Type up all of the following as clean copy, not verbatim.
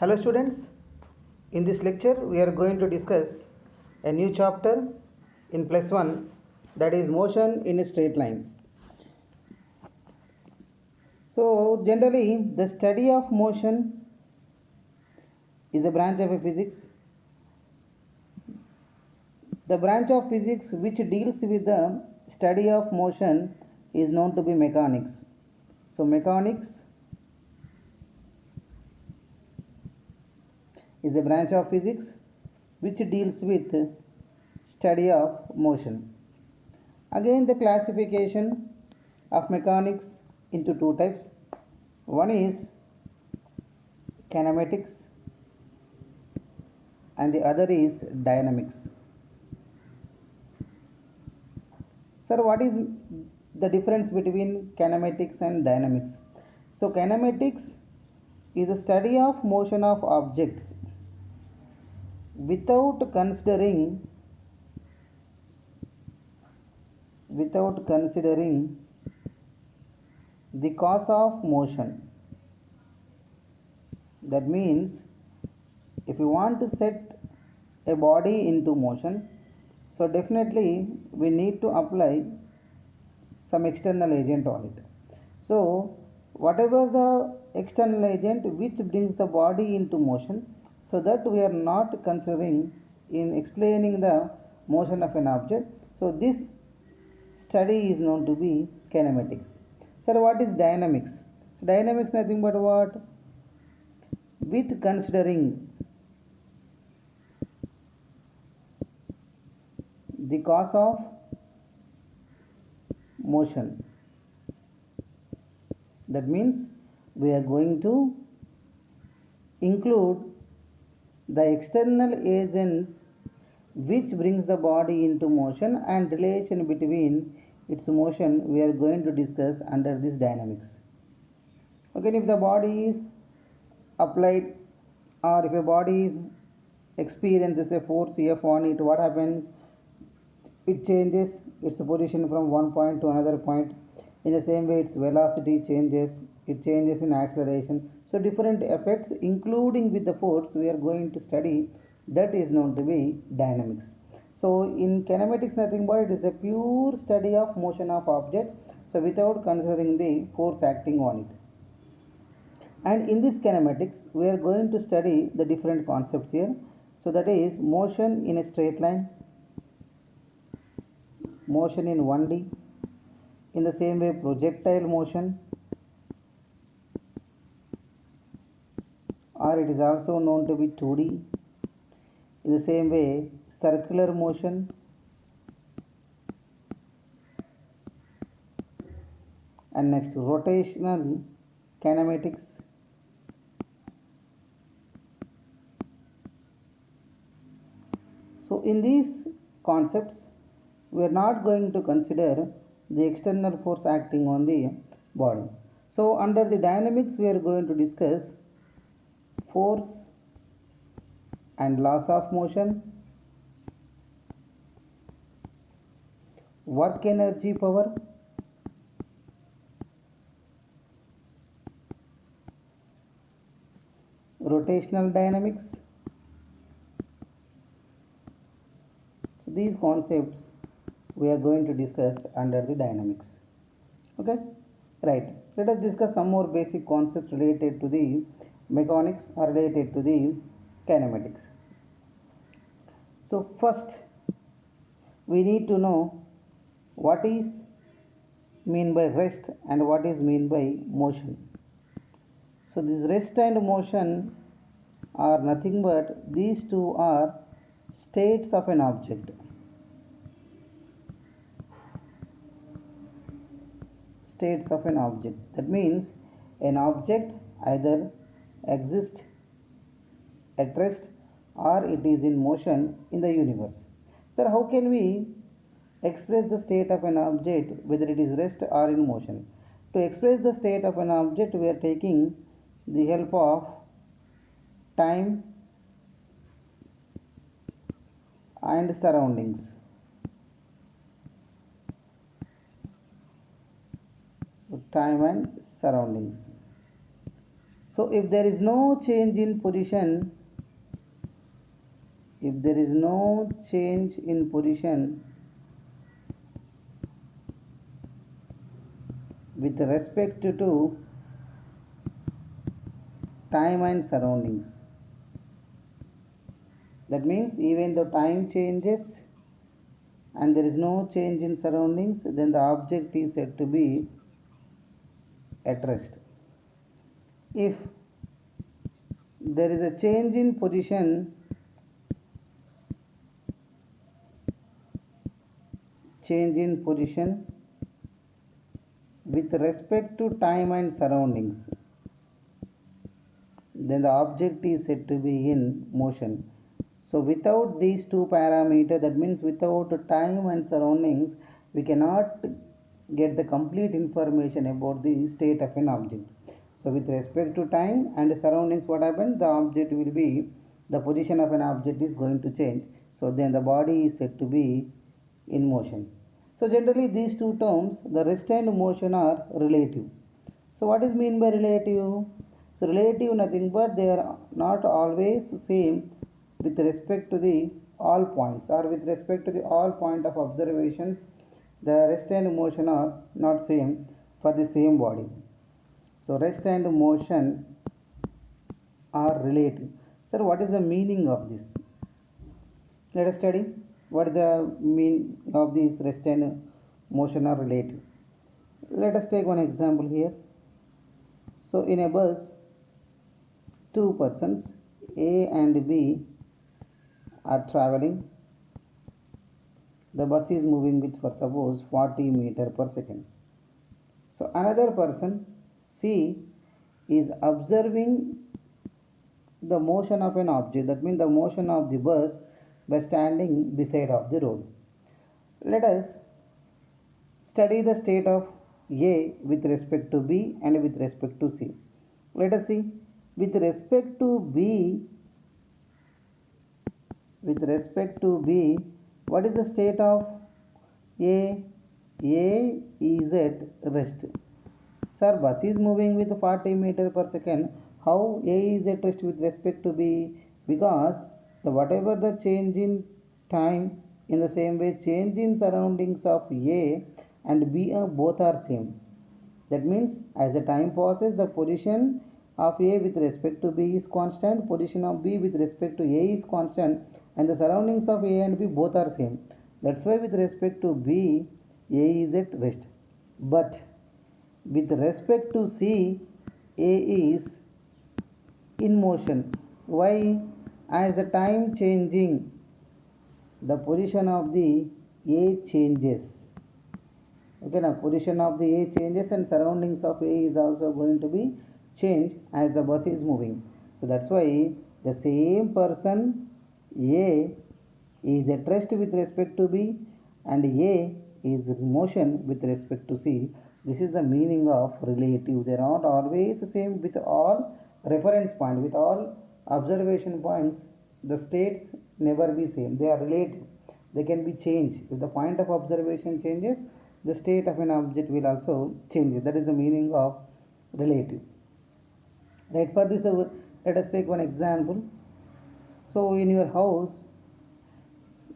Hello students, in this lecture we are going to discuss a new chapter in plus 1, that is motion in a straight line. So generally the study of motion is a branch of a physics. The branch of physics which deals with the study of motion is known to be mechanics. So mechanics is a branch of physics which deals with study of motion. Again, the classification of mechanics into two types. One is kinematics and the other is dynamics. Sir, what is the difference between kinematics and dynamics? So kinematics is a study of motion of objects without considering the cause of motion. That means if you want to set a body into motion, so definitely we need to apply some external agent on it. So whatever the external agent which brings the body into motion, so that we are not considering in explaining the motion of an object. So this study is known to be kinematics. Sir, what is dynamics? So dynamics nothing but what? With considering the cause of motion. That means we are going to include the external agents which brings the body into motion and relation between its motion we are going to discuss under this dynamics. Okay, if the body is applied or if a body is experiences a force F on it, what happens? It changes its position from one point to another point. In the same way, its velocity changes, it changes in acceleration. So different effects including with the force we are going to study, that is known to be dynamics. So in kinematics nothing but it is a pure study of motion of object, so without considering the force acting on it. And in this kinematics we are going to study the different concepts here. So that is motion in a straight line, motion in 1D, in the same way projectile motion, or it is also known to be 2D, in the same way circular motion, and next rotational kinematics, so in these concepts we are not going to consider the external force acting on the body. So under the dynamics we are going to discuss force and laws of motion, work energy power, rotational dynamics. So these concepts we are going to discuss under the dynamics. Okay, right, let us discuss some more basic concepts related to the mechanics or related to the kinematics. So first we need to know what is mean by rest and what is mean by motion. So this rest and motion are nothing but these two are states of an object. States of an object. That means an object either exists at rest or it is in motion in the universe. Sir, how can we express the state of an object whether it is rest or in motion? To express the state of an object we are taking the help of time and surroundings. Time and surroundings. So if there is no change in position, if there is no change in position with respect to time and surroundings, that means even though time changes and there is no change in surroundings, then the object is said to be at rest. If there is a change in position, with respect to time and surroundings, then the object is said to be in motion. So without these two parameters, that means without time and surroundings, we cannot get the complete information about the state of an object. So with respect to time and surroundings, what happens? The object will be, the position of an object is going to change. So then the body is said to be in motion. So generally these two terms, the rest and motion, are relative. So what is mean by relative? So relative nothing but they are not always same with respect to the all points, or with respect to the all point of observations, the rest and motion are not same for the same body. So rest and motion are relative. Sir, what is the meaning of this? Let us study what is the meaning of this rest and motion are relative. Let us take one example here. So in a bus, two persons A and B are traveling. The bus is moving with, for suppose, 40 meter per second. So another person C is observing the motion of an object, that means the motion of the bus, by standing beside of the road. Let us study the state of A with respect to B and with respect to C. Let us see, with respect to B, what is the state of A? A is at rest. Sir, bus is moving with 40 meter per second. How A is at rest with respect to B? Because whatever the change in time, in the same way change in surroundings of A and B are both are same. That means as the time passes, the position of A with respect to B is constant, position of B with respect to A is constant, and the surroundings of A and B both are same. That's why with respect to B, A is at rest. But with respect to C, A is in motion. Why? As the time changing, the position of the A changes. Okay, now position of the A changes and surroundings of A is also going to be changed as the bus is moving. So that's why the same person A is at rest with respect to B and A is in motion with respect to C. This is the meaning of relative. They are not always the same with all reference point, with all observation points. The states never be same. They are relative. They can be changed. If the point of observation changes, the state of an object will also change. That is the meaning of relative. Right, for this let us take one example. So in your house,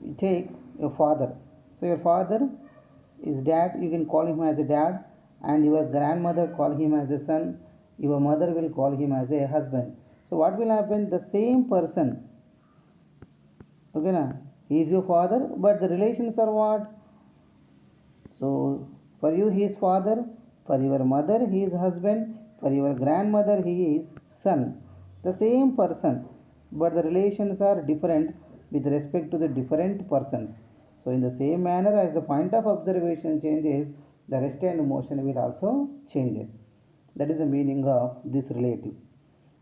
you take your father. So your father is dad, you can call him as a dad, and your grandmother call him as a son, your mother will call him as a husband. So what will happen? The same person, okay na, he is your father, but the relations are what? So for you he is father, for your mother he is husband, for your grandmother he is son. The same person, but the relations are different with respect to the different persons. So in the same manner as the point of observation changes, the rest and motion will also changes. That is the meaning of this relative.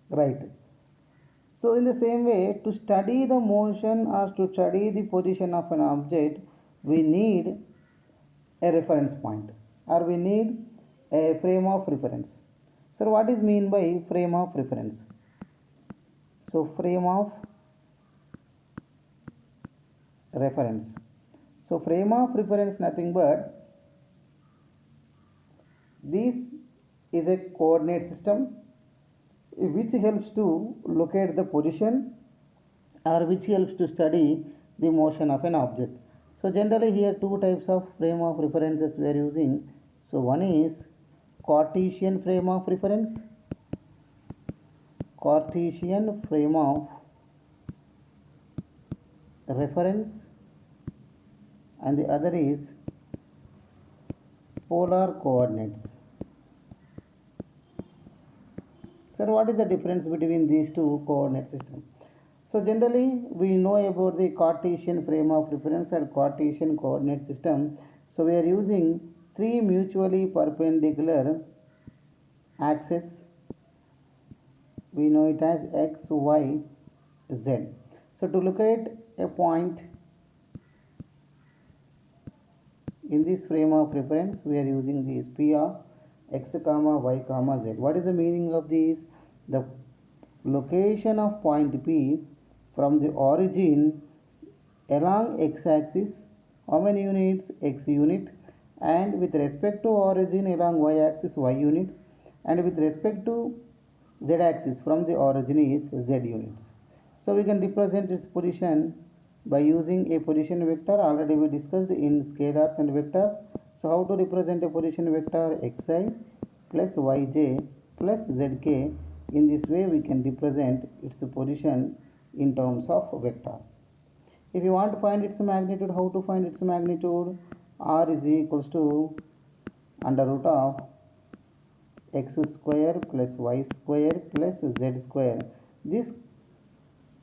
Right. So in the same way, to study the motion or to study the position of an object, we need a reference point, or we need a frame of reference. So what is mean by frame of reference? So frame of reference. So frame of reference nothing but this is a coordinate system. which helps to locate the position or which helps to study the motion of an object. So generally here two types of frame of references we are using. So one is Cartesian frame of reference, Cartesian frame of reference, and the other is polar coordinates. Sir, what is the difference between these two coordinate systems? So generally we know about the Cartesian frame of reference and Cartesian coordinate system. So we are using three mutually perpendicular axes. We know it as x, y, z. So to locate a point in this frame of reference, we are using this P of x comma y comma z. What is the meaning of this? The location of point P from the origin along x-axis, how many units? X unit, and with respect to origin along y-axis, y units, and with respect to z-axis from the origin is z units. So we can represent its position by using a position vector. Already we discussed in scalars and vectors. So how to represent a position vector? Xi plus yj plus zk. In this way we can represent its position in terms of vector. If you want to find its magnitude, how to find its magnitude? R is equals to under root of x square plus y square plus z square. This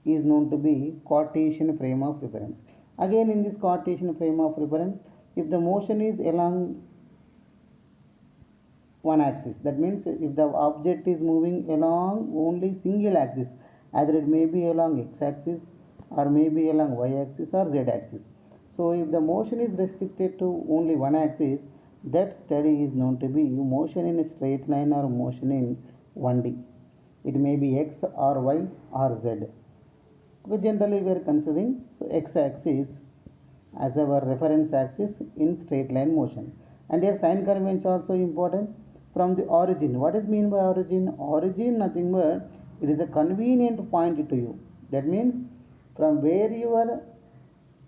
is known to be Cartesian frame of reference. Again, in this Cartesian frame of reference, if the motion is along one axis, that means if the object is moving along only single axis, either it may be along x-axis or maybe along y-axis or z-axis. So if the motion is restricted to only one axis, that study is known to be motion in a straight line or motion in 1D. It may be x or y or z. Generally we are considering x-axis as our reference axis in straight line motion. And here sign convention also important. From the origin, what is mean by origin? Origin nothing but it is a convenient point to you. That means from where you are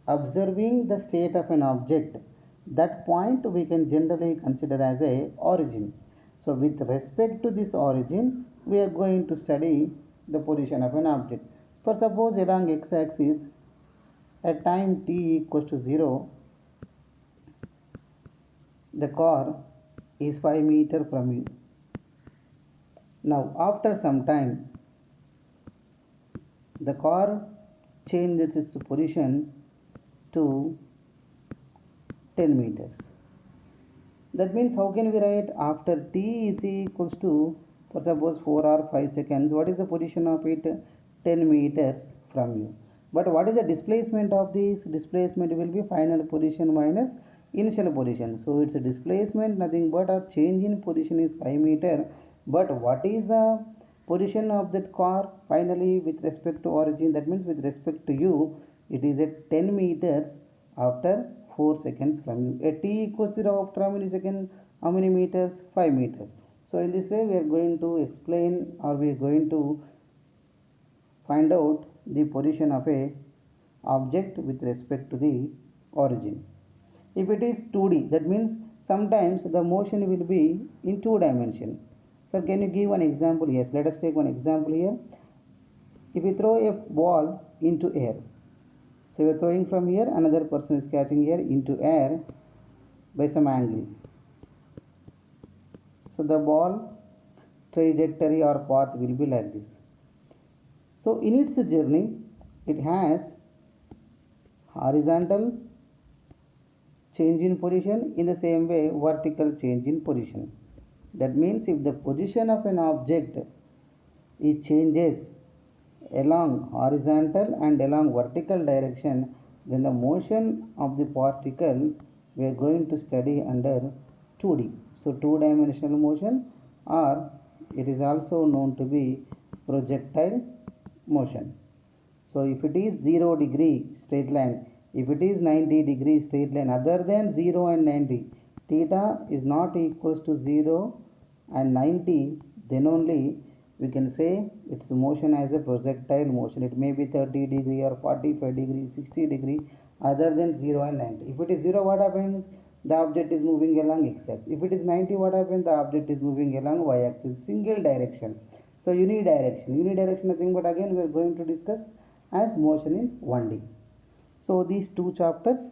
observing the state of an object, that point we can generally consider as a origin. So with respect to this origin, we are going to study the position of an object. For suppose along x-axis at time t equals to 0, the car is 5 meters from you. Now after some time, the car changes its position to 10 meters. That means how can we write after t is equals to, for suppose 4 or 5 seconds, what is the position of it? 10 meters from you. But what is the displacement of this? Displacement will be final position minus initial position. So its displacement nothing but a change in position is 5 meter. But what is the position of that car finally with respect to origin? That means with respect to you, it is at 10 meters after 4 seconds from you. At t equals 0 after how many seconds? How many meters? 5 meters. So in this way we are going to explain, or we are going to find out the position of a object with respect to the origin. If it is 2D, that means sometimes the motion will be in 2 dimension. Sir, can you give one example? Yes, let us take one example here. If you throw a ball into air, so you are throwing from here, another person is catching here into air by some angle. So the ball trajectory or path will be like this. So in its journey, it has horizontal change in position, in the same way vertical change in position. That means if the position of an object is changes along horizontal and along vertical direction, then the motion of the particle we are going to study under 2D. So two dimensional motion, or it is also known to be projectile motion. So if it is 0 degree straight line, if it is 90 degree straight line other than 0 and 90, theta is not equals to 0 and 90, then only we can say its motion as a projectile motion. It may be 30 degree or 45 degree, 60 degree, other than 0 and 90. If it is 0, what happens? The object is moving along x-axis. If it is 90, what happens? The object is moving along y-axis, single direction. So unidirection. Unidirection nothing but again we are going to discuss as motion in 1D. So these two chapters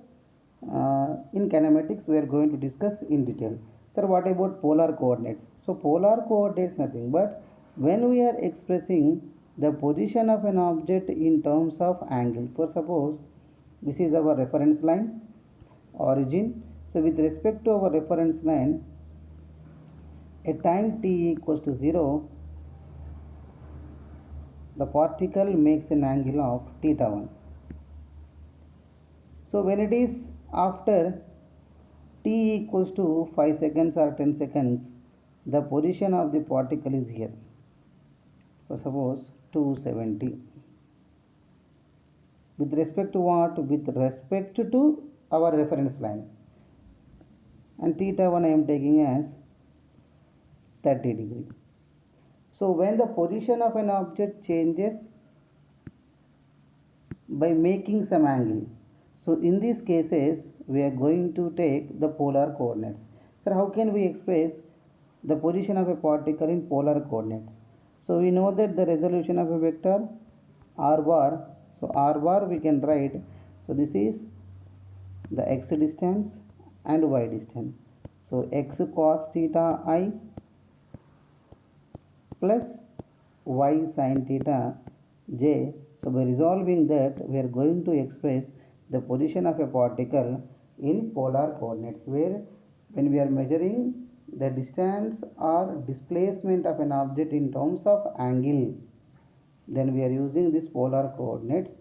in kinematics we are going to discuss in detail. Sir, what about polar coordinates? So polar coordinates nothing but when we are expressing the position of an object in terms of angle. For suppose this is our reference line, origin. So with respect to our reference line, at time t equals to 0, the particle makes an angle of theta 1. So when it is after t equals to 5 seconds or 10 seconds, the position of the particle is here. So suppose 270. With respect to what? With respect to our reference line. And theta 1 I am taking as 30 degree. So when the position of an object changes by making some angle, so in these cases we are going to take the polar coordinates. So how can we express the position of a particle in polar coordinates? So we know that the resolution of a vector r bar, so r bar we can write, so this is the x distance and y distance. So x cos theta I plus y sin theta j. So by resolving that we are going to express the position of a particle in polar coordinates, where when we are measuring the distance or displacement of an object in terms of angle, then we are using these polar coordinates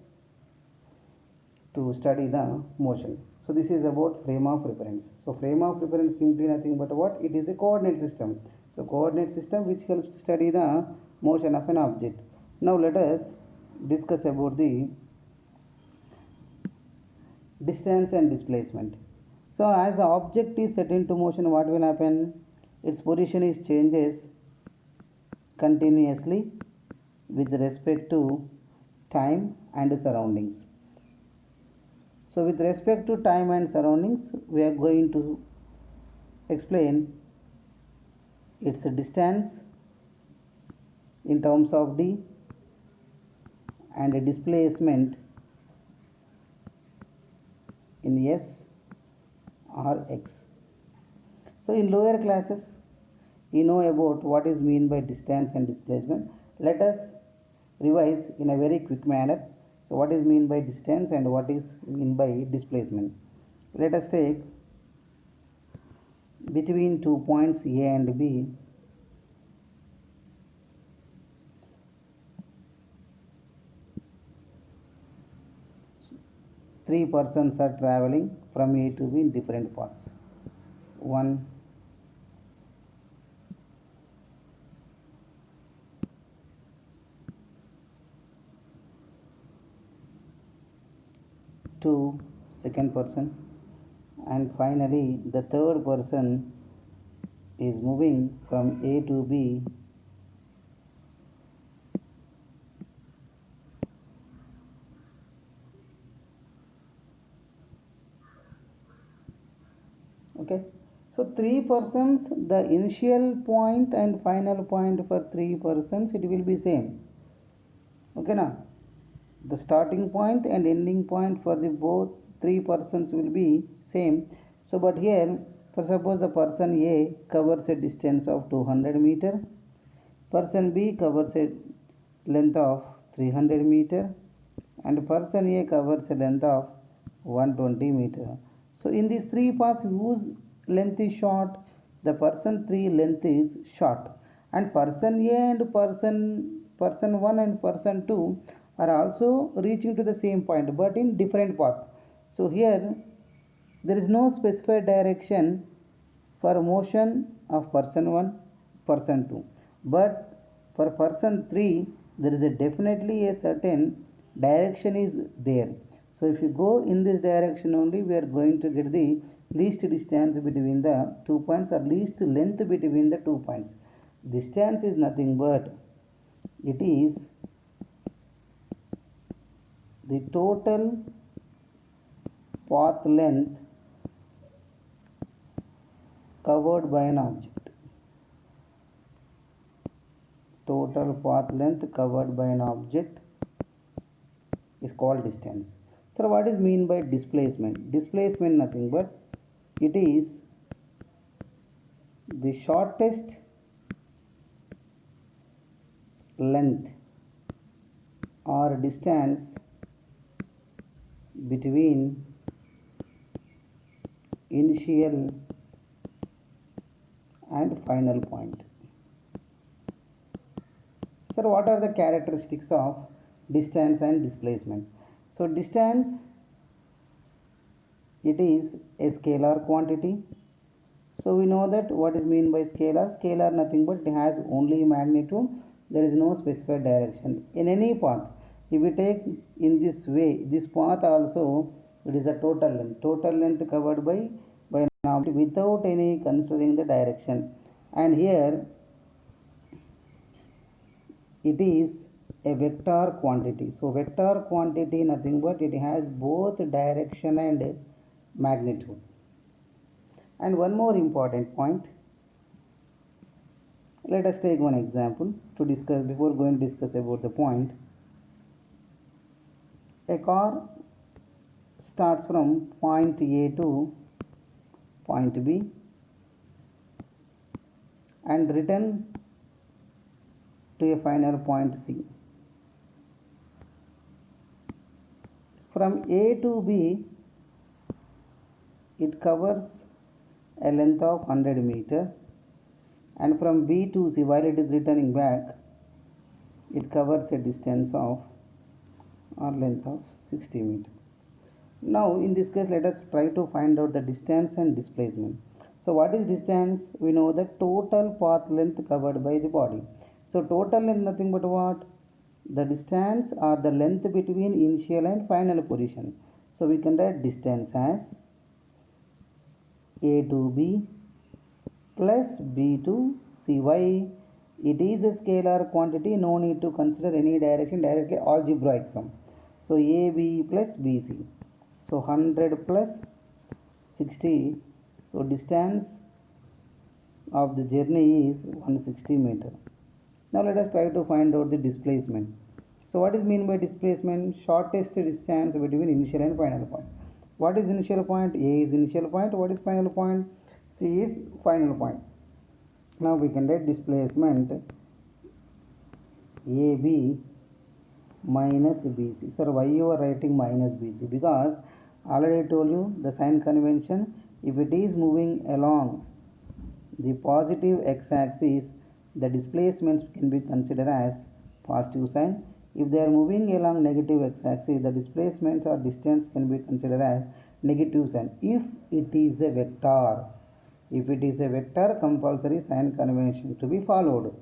to study the motion. So this is about frame of reference. So frame of reference simply nothing but what? It is a coordinate system. So coordinate system which helps to study the motion of an object. Now let us discuss about the distance and displacement. So as the object is set into motion, what will happen? Its position is changes continuously with respect to time and surroundings. So with respect to time and surroundings, we are going to explain its distance in terms of d and displacement in s or x. So in lower classes, you know about what is mean by distance and displacement. Let us revise in a very quick manner. So what is mean by distance and what is mean by displacement? Let us take between 2 points A and B, three persons are traveling from A to B in different paths. 1, 2, second person, and finally the third person is moving from A to B okay. So three persons, the initial point and final point for three persons it will be same. Okay now, the starting point and ending point for the both three persons will be same. So but here for suppose the person A covers a distance of 200 meter, person B covers a length of 300 meter, and person A covers a length of 120 meter. So in these three paths whose length is short? The person 3 length is short, and person A and person 1 and person 2 are also reaching to the same point but in different path. So here there is no specified direction for motion of person 1, person 2, but for person 3 there is a definitely a certain direction is there. So if you go in this direction only, we are going to get the least distance between the 2 points or least length between the 2 points. Distance is nothing but It is the total path length covered by an object. Total path length covered by an object is called distance. So what is mean by displacement? Displacement nothing but it is the shortest length or distance between initial and final point. So what are the characteristics of distance and displacement? So distance, it is a scalar quantity. So we know that what is mean by scalar. Scalar nothing but it has only magnitude. There is no specified direction. In any path, if we take in this way, this path also it is a total length. Total length covered by an object without any considering the direction. And here it is a vector quantity. So vector quantity nothing but it has both direction and magnitude. And one more important point, let us take one example to discuss before going to discuss about the point. A car starts from point A to point B and return to a final point C. From A to B, it covers a length of 100 meter, and from B to C, while it is returning back, it covers a distance of or length of 60 meter. Now in this case, let us try to find out the distance and displacement. So what is distance? We know the total path length covered by the body. So total length nothing but what? The distance or the length between initial and final position. So we can write distance as A to B plus B to C. Why? It is a scalar quantity, no need to consider any direction, directly algebraic sum. So AB plus BC. So 100 plus 60. So distance of the journey is 160 meter. Now let us try to find out the displacement. So what is mean by displacement? Shortest distance between initial and final point. What is initial point? A is initial point. What is final point? C is final point. Now we can write displacement AB minus BC. Sir, why you are writing minus BC? Because already I told you the sign convention, if it is moving along the positive x-axis, the displacements can be considered as positive sign. If they are moving along negative x-axis, the displacements or distance can be considered as negative sign. If it is a vector, compulsory sign convention to be followed.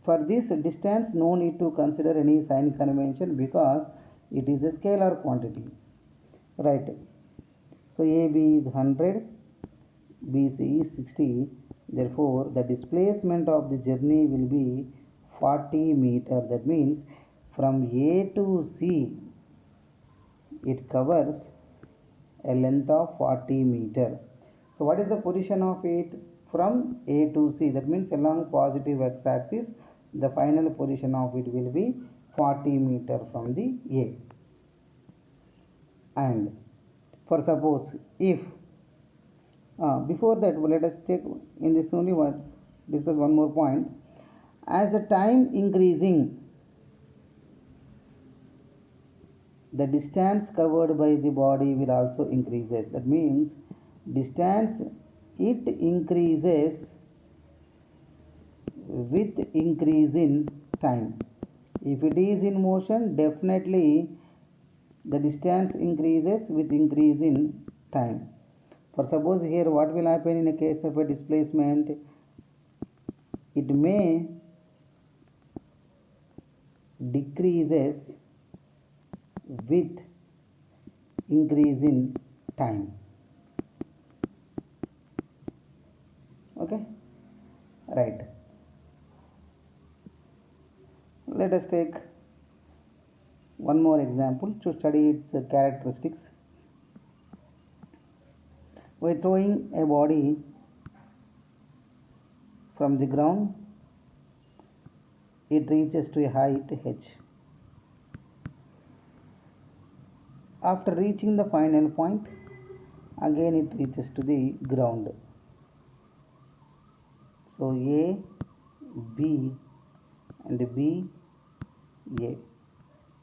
For this distance, no need to consider any sign convention because it is a scalar quantity. Right. So AB is 100, BC is 60. Therefore, the displacement of the journey will be 40 meter. That means from A to C, it covers a length of 40 meter. So what is the position of it from A to C? That means along positive x-axis, the final position of it will be 40 meter from the A. And for suppose if before that, let us take in this only one discuss one more point. As the time increasing, the distance covered by the body will also increases. That means distance it increases with increase in time. If it is in motion, definitely the distance increases with increase in time. For suppose here what will happen in a case of a displacement, it may decreases with increase in time. Okay, right. let us take one more example to study its characteristics. By throwing a body from the ground, it reaches to a height h. After reaching the final point, again it reaches to the ground. So A, B and B, A.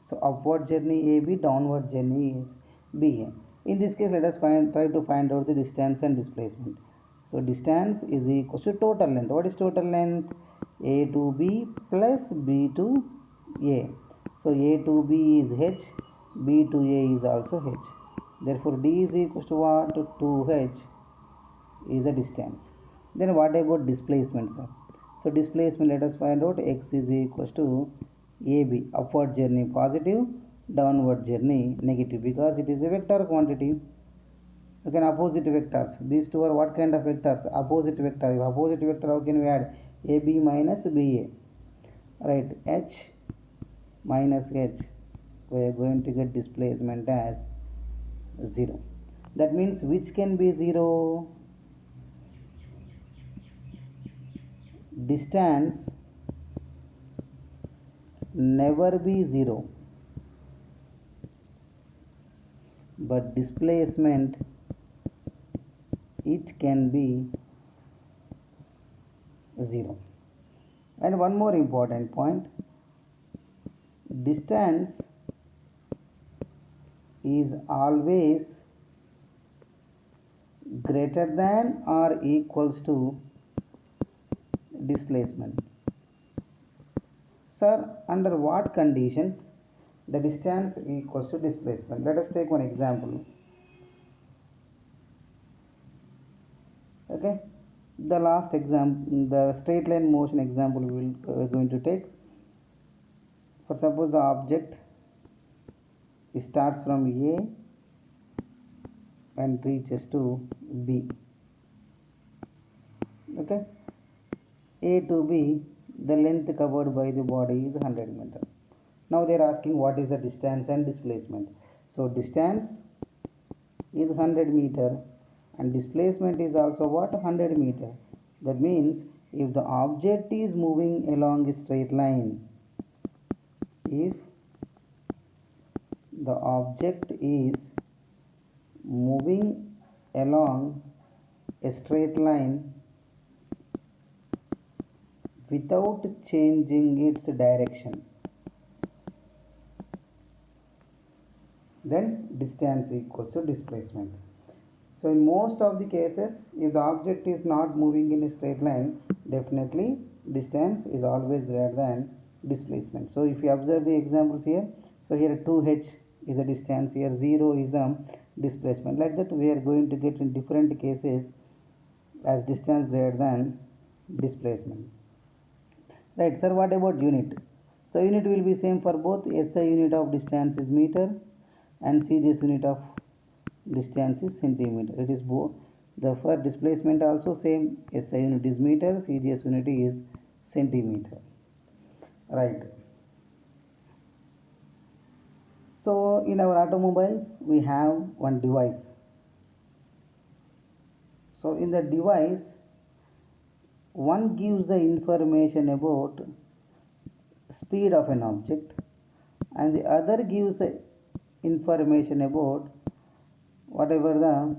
So upward journey AB, downward journey is BA. In this case, let us try to find out the distance and displacement. So distance is equal to total length. What is total length? A to B plus B to A. So A to B is h, B to A is also h. Therefore, D is equal to what? 2h is the distance. Then what about displacement, sir? So displacement, let us find out. X is equal to AB, upward journey positive, downward journey negative, because it is a vector quantity. Again, opposite vectors. These two are what kind of vectors? Opposite vector. If opposite vector, how can we add? AB minus BA. Right, H minus H. We are going to get displacement as 0. That means which can be 0? Distance never be 0, but displacement it can be 0. And one more important point, distance is always greater than or equals to displacement. Sir, under what conditions the distance equals to displacement? Let us take one example. Okay, the last example, the straight line motion example we are going to take. For suppose the object starts from A and reaches to B. Okay, A to B, the length covered by the body is 100 meters. Now they are asking what is the distance and displacement. So distance is 100 meter and displacement is also what? 100 meter. That means if the object is moving along a straight line, if the object is moving along a straight line without changing its direction, then distance equals to displacement. So in most of the cases, if the object is not moving in a straight line, definitely distance is always greater than displacement. So if you observe the examples here, so here 2h is a distance, here 0 is a displacement. Like that we are going to get in different cases as distance greater than displacement. Right, sir, what about unit? So unit will be same for both. SI unit of distance is meter and CGS unit of distance is centimeter. It is both. The for displacement also same. SI unit is meter, CGS unit is centimeter. Right. So in our automobiles we have one device. So in the device, one gives the information about speed of an object and the other gives the information about whatever the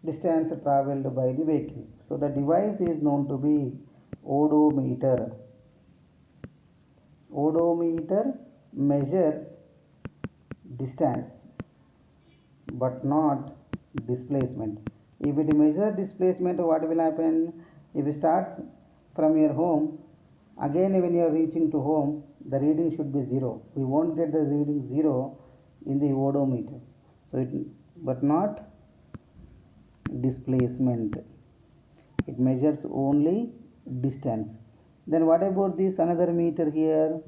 distance traveled by the vehicle. So the device is known to be odometer. Odometer measures distance but not displacement. If it measures displacement, what will happen? If it starts from your home, again when you are reaching to home, the reading should be 0. We won't get the reading 0 in the odometer. So it, but not displacement. It measures only distance. Then what about this another meter here?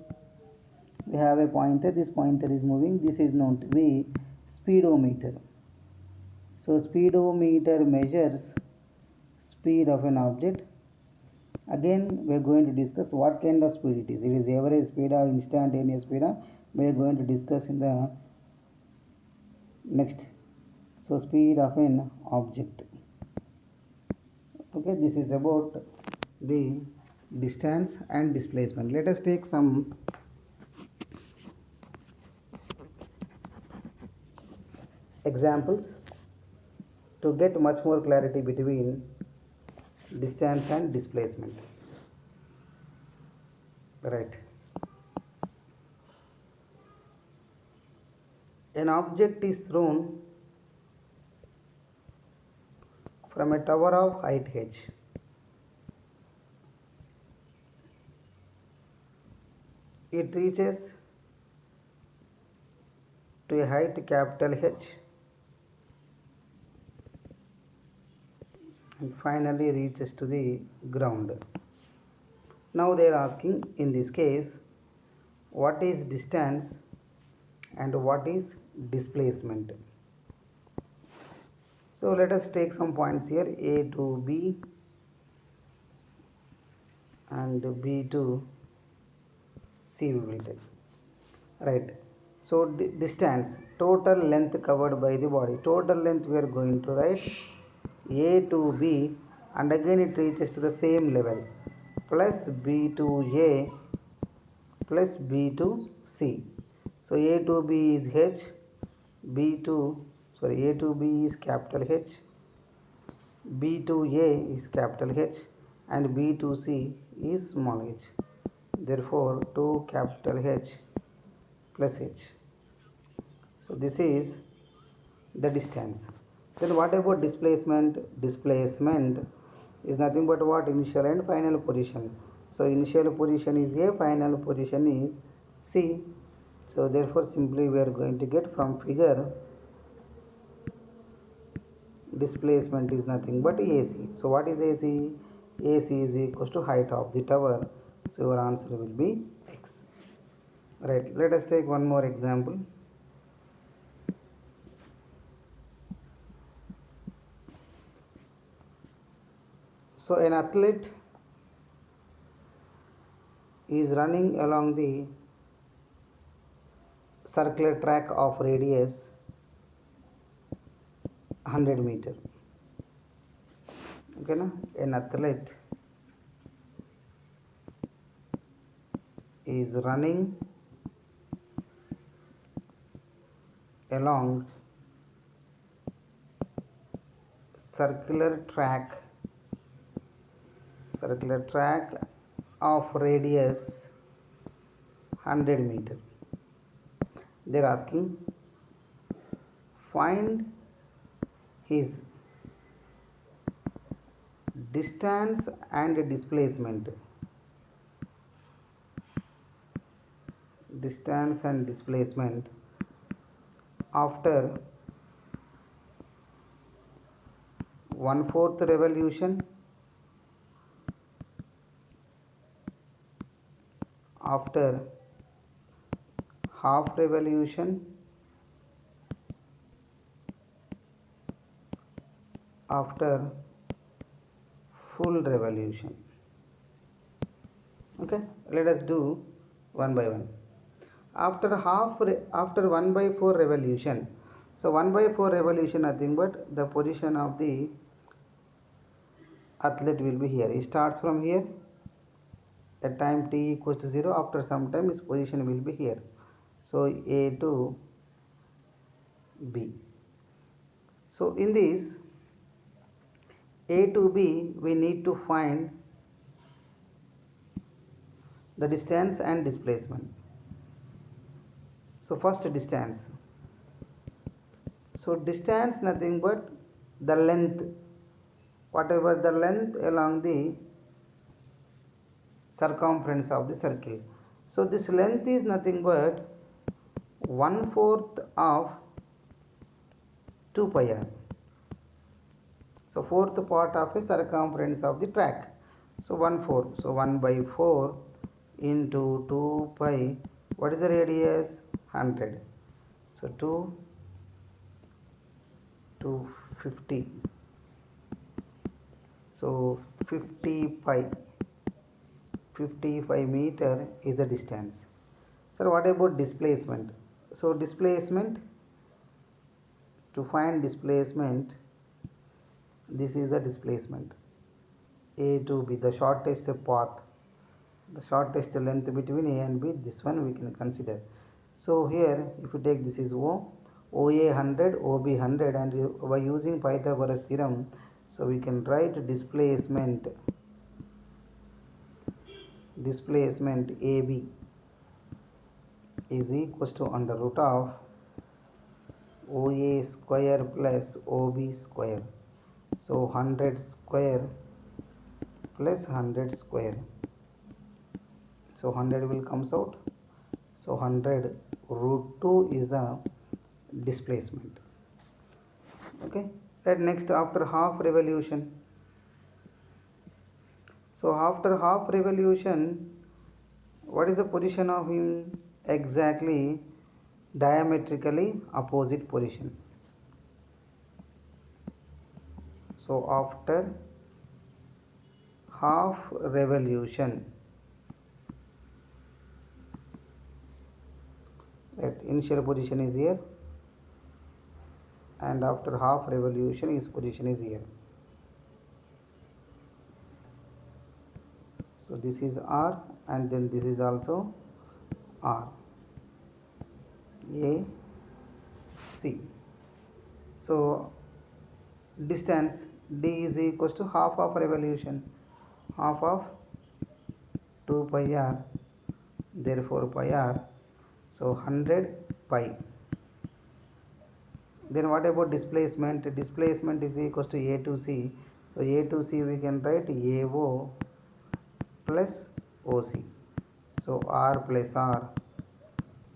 We have a pointer. This pointer is moving. This is known to be speedometer. So speedometer measures speed of an object Again we are going to discuss what kind of speed it is. It is average speed or instantaneous speed. We are going to discuss in the next. So speed of an object. Okay, this is about the distance and displacement. Let us take some examples to get much more clarity between distance and displacement. Right. An object is thrown from a tower of height h. It reaches to a height capital H and finally reaches to the ground. Now they are asking, in this case, what is distance and what is displacement. So let us take some points here, A to B and B to C we will take. Right. So distance, total length covered by the body. Total length we are going to write A to B, and again it reaches to the same level, plus B to A plus B to C. So A to B is H, A to B is capital H, B to A is capital H, and B to C is small h. Therefore 2 capital H plus H. So this is the distance. Then what about displacement? Displacement is nothing but what? Initial and final position. So initial position is A, final position is C. So therefore simply we are going to get from figure, displacement is nothing but AC. So what is AC? AC is equals to height of the tower. So your answer will be X. Right, let us take one more example. So an athlete is running along the circular track of radius 100 meter. Okay, na? An athlete is running along circular track of radius 100 meter. They are asking, find his distance and displacement. Distance and displacement after 1/4 revolution, after half revolution, after full revolution. Okay, let us do one by one. After 1/4 revolution, so 1/4 revolution nothing but the position of the athlete will be here. He starts from here at time t equals to 0. After some time his position will be here. So A to B. So in this A to B we need to find the distance and displacement. So first distance. So distance nothing but the length, whatever the length along the circumference of the circle. So this length is nothing but 1/4 of 2 pi r. So fourth part of a circumference of the track. So 1/4. So 1/4 into 2 pi. What is the radius? 100. So 2 to 50. So 50 pi. 55 meter is the distance. Sir, what about displacement? So displacement, to find displacement, this is the displacement A to B, the shortest path, the shortest length between A and B, this one we can consider. So here if you take, this is O, OA 100, OB 100, and by using Pythagoras theorem, so we can write displacement AB is equals to under root of OA square plus OB square. So 100 square plus 100 square. So 100 will comes out. So 100 root 2 is the displacement. Okay. Right, next, after half revolution. So after half revolution, what is the position of him? Exactly diametrically opposite position. So after half revolution, right, initial position is here, and after half revolution his position is here. So this is R, and then this is also R, A, C. So distance D is equals to half of revolution, half of 2 pi r, therefore pi r, so 100 pi. Then what about displacement? Displacement is equals to A to C. So A to C we can write AO plus OC. So R plus R,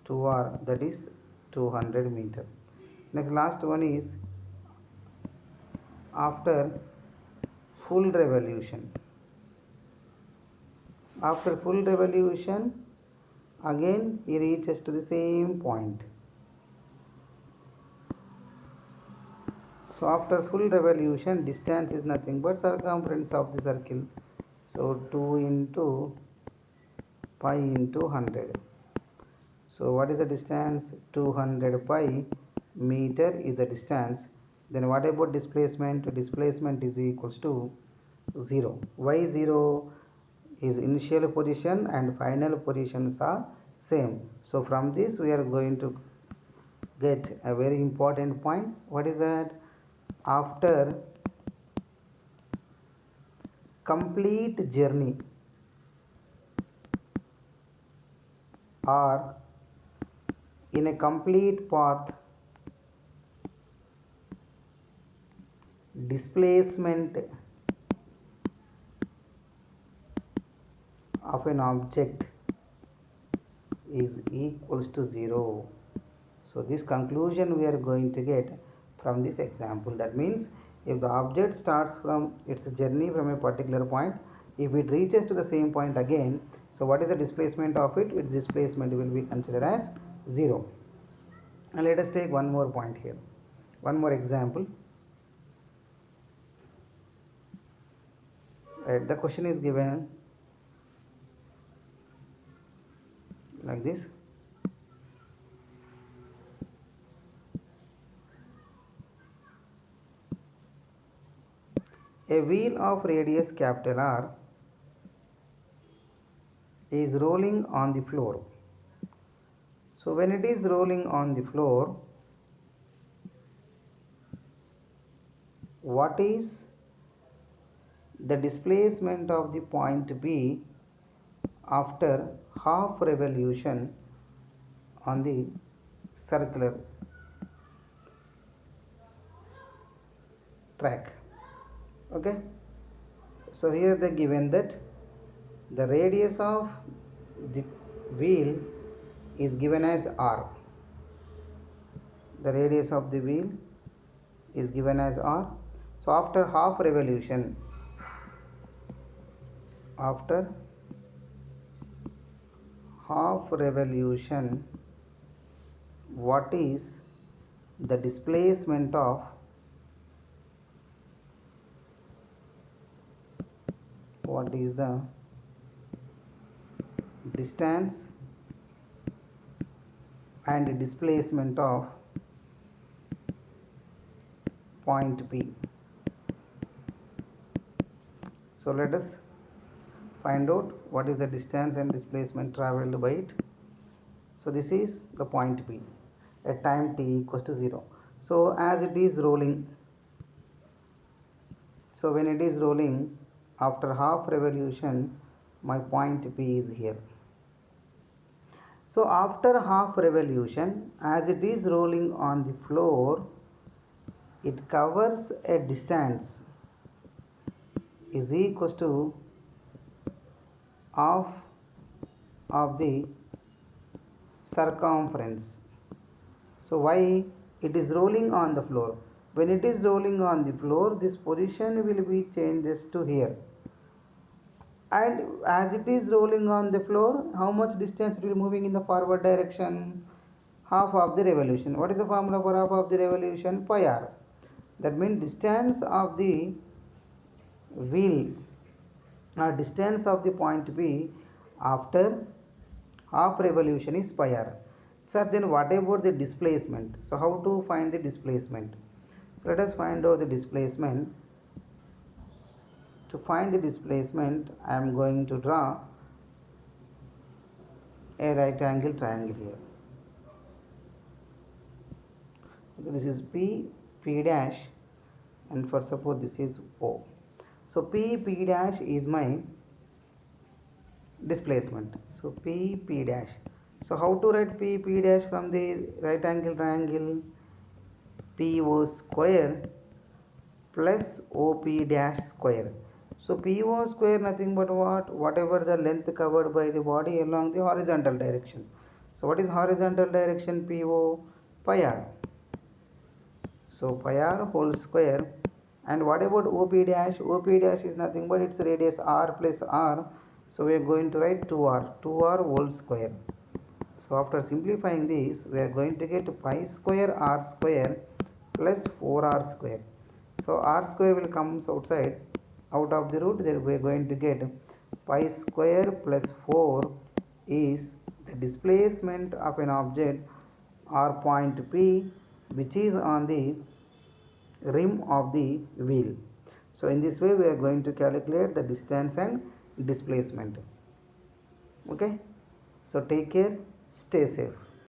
2R, that is 200 meter. Next, last one is after full revolution. After full revolution, again he reaches to the same point. So after full revolution, distance is nothing but circumference of the circle. So 2 into pi into 100. So what is the distance? 200 pi meter is the distance. Then what about displacement? Displacement is equals to 0. Why 0? Is initial position and final positions are same. So from this we are going to get a very important point. What is that? After complete journey or in a complete path, displacement of an object is equals to 0. So this conclusion we are going to get from this example. That means if the object starts from its journey from a particular point, if it reaches to the same point again, so what is the displacement of it? Its displacement will be considered as 0. And let us take one more point here, one more example. Right, the question is given like this. A wheel of radius capital R is rolling on the floor. So when it is rolling on the floor, what is the displacement of the point B after half revolution on the circular track? Okay, so here they given that the radius of the wheel is given as R. The radius of the wheel is given as R. So after half revolution, what is the displacement of distance and displacement of point P. So let us find out what is the distance and displacement traveled by it. So this is the point P at time t equals to 0. So as it is rolling, so when it is rolling, after half revolution, my point P is here. So after half revolution, as it is rolling on the floor, it covers a distance is equals to half of the circumference. So why? It is rolling on the floor. When it is rolling on the floor, this position will be changes to here. And as it is rolling on the floor, how much distance it will be moving in the forward direction? Half of the revolution. What is the formula for half of the revolution? Pi r. That means distance of the wheel or distance of the point B after half revolution is pi r. Sir, then what about the displacement? So how to find the displacement? So let us find out the displacement. To find the displacement, I am going to draw a right angle triangle here. This is P, P dash, and for suppose this is O. So P, P dash is my displacement. So P, P dash. So how to write P, P dash from the right angle triangle? PO square plus OP dash square. So PO square nothing but what? Whatever the length covered by the body along the horizontal direction. So what is horizontal direction? PO? Pi r. So pi r whole square. And what about OP dash? OP dash is nothing but its radius r plus r. So we are going to write 2r whole square. So after simplifying this, we are going to get pi square r square plus 4r square. So r square will come outside, out of the root. There we are going to get pi square plus 4 is the displacement of an object or point P which is on the rim of the wheel. So in this way we are going to calculate the distance and displacement. Okay, so take care, stay safe.